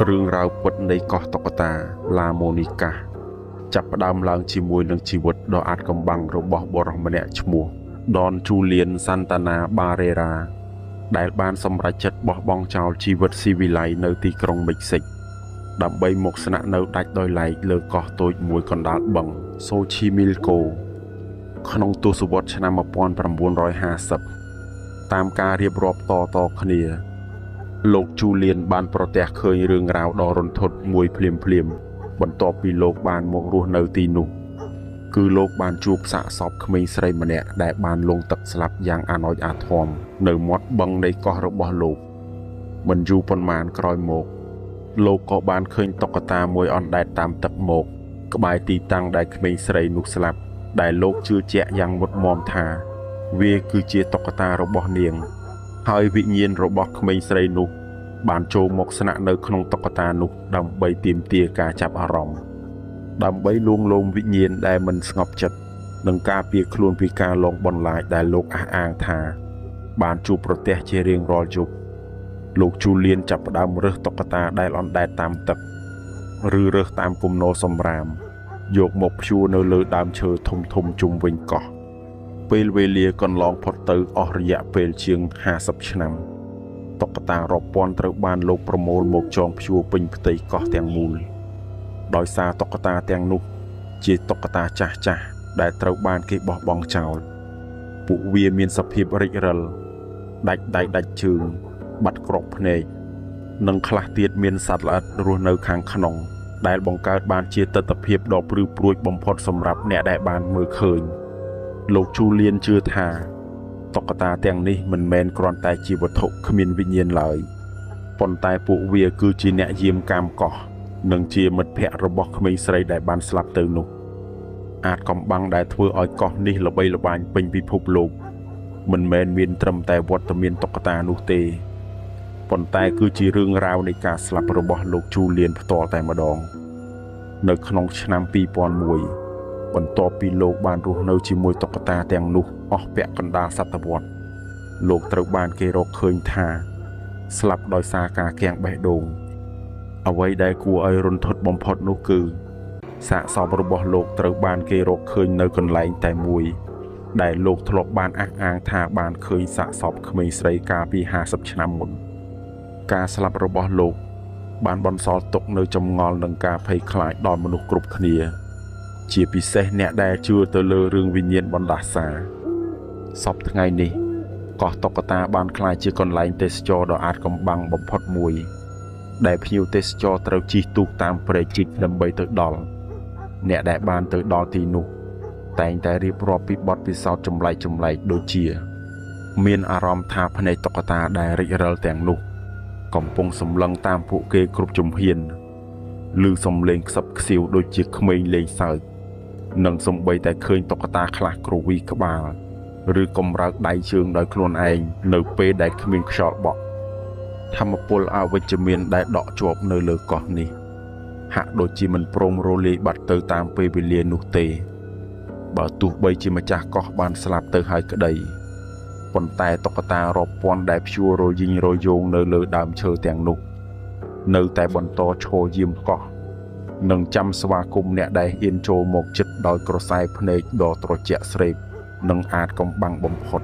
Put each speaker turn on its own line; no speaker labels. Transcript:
រឿងរ៉ាវពិតនៃកោះតុក្កតាឡាម៉ូនីកាចាប់ផ្ដើមឡើងជាមួយនឹងជីវិតដ៏អាថ៌កំបាំងរបស់បុរសម្នាក់ឈ្មោះដនជូលៀនសាន់តាណាបារេរ៉ាដែលបានសម្រេចចិត្តបោះបង់ចោលជីវិតស៊ីវិល័យនៅទីក្រុងមិចស៊ិកដើម្បីមកស្នាក់នៅដាច់ដោយឡែកលើកោះតូចមួយកណ្ដាលបឹងសូឈីមីលកូក្នុងទសវត្សរ៍ឆ្នាំ1950តាមការរៀបរាប់តគ្នាលោកជូលៀនបានប្រទះឃើញរឿងរ៉ាវដ៏រន្ធត់មួយភ្លាមបន្ទាប់ពីលោកបានមករស់នៅទីនោះគឺលោកបានជួបសាកសពក្មេងស្រីម្នាក់ដែលបានលង់ទឹកស្លាប់យ៉ាងអាណោចអាធមនៅមាត់បឹងនៃកោះរបស់លោកមិនយូរប៉ុន្មានក្រោយមកលោកក៏បានឃើញតុក្កតាមួយអណ្ដែតតាមទឹកមកក្បែរទីតាំងដែលក្មេងស្រីនោះស្លាប់ដែលលោកជឿជាក់យ៉ាងមុតមាំថាវាគឺជាតុក្កតារបស់នាងហើយវិញ្ញាណរបស់ក្មេងស្រីនោះបានចូលមកស្នាក់នៅក្នុងតុក្កតានោះដើម្បីទាមទារការចាប់អារម្មណ៍ដើម្បីលួងលោមវិញ្ញាណដែលមិនស្ងប់ចិត្តនិងការពារខ្លួនពីការលងបន្លាចដែលលោកអះអាងថាបានជួបប្រទះជារៀងរាល់យប់លោកជូលៀនចាប់ផ្ដើមរើសតុក្កតាដែលអណ្ដែតតាមទឹកឬរើសតាមគំនរសំរាមយកមកព្យួរនៅលើដើមឈើធំជុំវិញកោះពេលវេលាកន្លងផុតទៅអស់រយៈពេលជាង50ឆ្នាំតុក្កតារាប់ពាន់ត្រូវបានលោកប្រមូលមកចងព្យួរពេញផ្ទៃកោះទាំងមូលដោយសារតុក្កតាទាំងនោះជាតុក្កតាចាស់ដែលត្រូវបានគេបោះបង់ចោលពួកវាមានសភាពរិចរិលដាច់ដៃដាច់ជើងបាត់គ្រាប់ភ្នែកនិងខ្លះទៀតមានសត្វល្អិតរស់នៅខាងក្នុងដែលបង្កើតបានជាទិដ្ឋភាពដ៏ព្រឺព្រួចបំផុតសម្រាប់អ្នកដែលបានមើលឃើញលោកជូលៀនជឿថាតុក្កតាទាំងនេះមិនមែនគ្រាន់តែជាវត្ថុគ្មានវិញ្ញាណឡើយប៉ុន្តែពួកវាគឺជាអ្នកយាមកាមកោះនិងជាមិត្តភក្តិរបស់ក្មេងស្រីដែលបានស្លាប់ទៅនោះអាចកំបាំងដែលធ្វើឲ្យកោះនេះល្បីល្បាញពេញពិភពលោកមិនមែនមានត្រឹមតែវត្តមានតុក្កតានោះទេប៉ុន្តែគឺជារឿងរ៉ាវនៃការស្លាប់របស់លោកជូលៀនផ្ទាល់តែម្ដងនៅក្នុងឆ្នាំ2001បន្ទាប់ពីលោកបានរស់នៅជាមួយតុក្កតាទាំងនោះអស់ពាក់កណ្ដាលសតវត្សរ៍លោកត្រូវបានគេរកឃើញថាស្លាប់ដោយសារការគាំងបេះដូងអ្វីដែលគួរឲ្យរន្ធត់បំផុតនោះគឺសាកសពរបស់លោកត្រូវបានគេរកឃើញនៅកន្លែងតែមួយដែលលោកធ្លាប់បានអះអាងថាបានឃើញសាកសពក្មេងស្រីកាលពី50ឆ្នាំមុនការស្លាប់របស់លោកបានបន្សល់ទុកនៅចម្ងល់និងការភ័យខ្លាចដល់មនុស្សគ្រប់គ្នាជាពិសេសអ្នកដែលជឿទៅលើរឿងវិញ្ញាណបណ្ដាសាសពថ្ងៃនេះកោះតុក្កតាបានក្លាយជាកន្លែងទេសចរដ៏អាថ៌កំបាំងបំផុតមួយដែលភ្ញៀវទេសចរត្រូវជិះទូកតាមព្រែកជីកដើម្បីទៅដល់អ្នកដែលបានទៅដល់ទីនោះតែងតែរៀបរាប់ពីបទពិសោធន៍ចម្លែកដូចជាមានអារម្មណ៍ថាភ្នែកតុក្កតាដែលរិចរិលទាំងនោះកំពុងសម្លឹងតាមពួកគេគ្រប់ជំហានឬសំឡេងខ្សឹបខ្សៀវដូចជាក្មេងលេងសើចនិងសំបីតែឃើញតុក្កតាខ្លះគ្រវីក្បាលឬកំរើកដៃជើងដោយខ្លួនឯងនៅពេលដែលគ្មានខ្យល់បក់ធម្មពលអវិជ្ជមានដែលដក់ជាប់នៅលើកោះនេះហាក់ដូចជាមិនព្រមរលាយបាត់ទៅតាមពេលវេលានោះទេបើទោះបីជាម្ចាស់កោះបានស្លាប់ទៅហើយក្តីប៉ុន្តែតុក្កតារាប់ពាន់ដែលព្យួររយីងរយោងនៅលើដើមឈើទាំងនោះនៅតែបន្តឈរយាមកោះនិងចាំស្វាគមន៍អ្នកដែលហ៊ានចូលមកជិតដោយក្រសែភ្នែកដ៏ត្រជាក់ស្រេបនិងអាចកំបាំងបំផុត